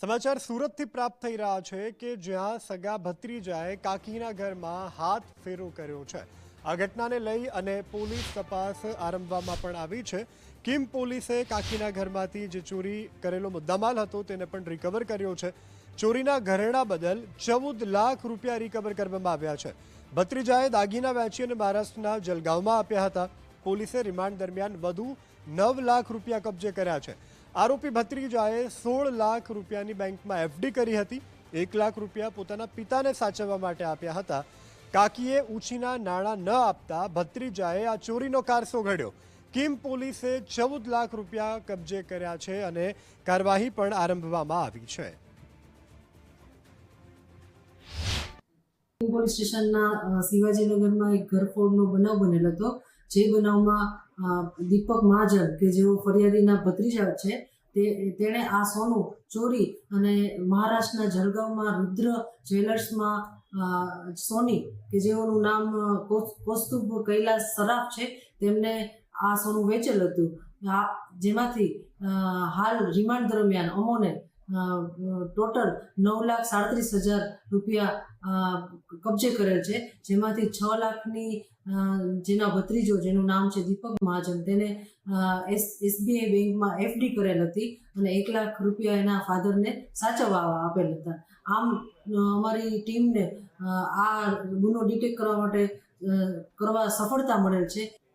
સમાચાર સુરતથી પ્રાપ્ત થઈ રહ્યા છે કે જ્યાં સગા ભત્રીજાએ કાકીના ઘરમાં હાથ ફેરો કર્યો છે। આ ઘટનાને લઈ અને પોલીસ તપાસ આરંભવામાં પણ આવી છે। કિમ પોલીસે કાકીના ઘરમાંથી જે ચોરી કરેલો મુદ્દામાલ હતો તેને પણ રિકવર કર્યો છે। ચોરીના ઘરેણા બદલ 14 લાખ રૂપિયા રિકવર કરવામાં આવ્યા છે। ભત્રીજાએ દાગીના વેચી અને મહારાષ્ટ્રના જલગાંવમાં આપ્યા હતા। પોલીસે રિમાન્ડ દરમિયાન વધુ 9 લાખ રૂપિયા કબજે કર્યા છે। આરોપી ભત્રીજાએ 16 લાખ રૂપિયાની બેંકમાં એફડી કરી હતી। 1 લાખ રૂપિયા પોતાના પિતાને સાચવવા માટે આપ્યા હતા। કાકીએ ઉછીના નાણાં ન આપતા ભત્રીજાએ આ ચોરીનો કારસો ઘડ્યો। કિમ પોલીસે 14 લાખ રૂપિયા કબજે કર્યા છે અને કાર્યવાહી પણ આરંભવામાં આવી છે। પોલીસ સ્ટેશનના શિવાજીનગરમાં એક ઘરફોડનો બનાવ બનેલો હતો। જે બનાવમાં દીપક મહાજન કે જેઓ ફરિયાદીના ભત્રીજા છે તેણે આ સોનું ચોરી અને મહારાષ્ટ્રના જલગાંવમાં રુદ્ર જ્વેલર્સમાં સોની કે જેઓનું નામ કૌસ્તુભ કૈલાસ સરાફ છે તેમને આ સોનું વેચેલ હતું। જેમાંથી હાલ રિમાન્ડ દરમિયાન અમોને ટોટલ 9,37,000 રૂપિયા કબજે કરેલ છે। જેમાંથી 6 લાખની જેના ભત્રીજો જેનું નામ છે દીપક મહાજન તેને SBI બેંકમાં એફડી કરેલ હતી અને 1 લાખ રૂપિયા એના ફાધરને સાચવવા આપેલ હતા। આમ અમારી ટીમને આ ગુનો ડિટેક્ટ કરવા સફળતા મળેલ છે।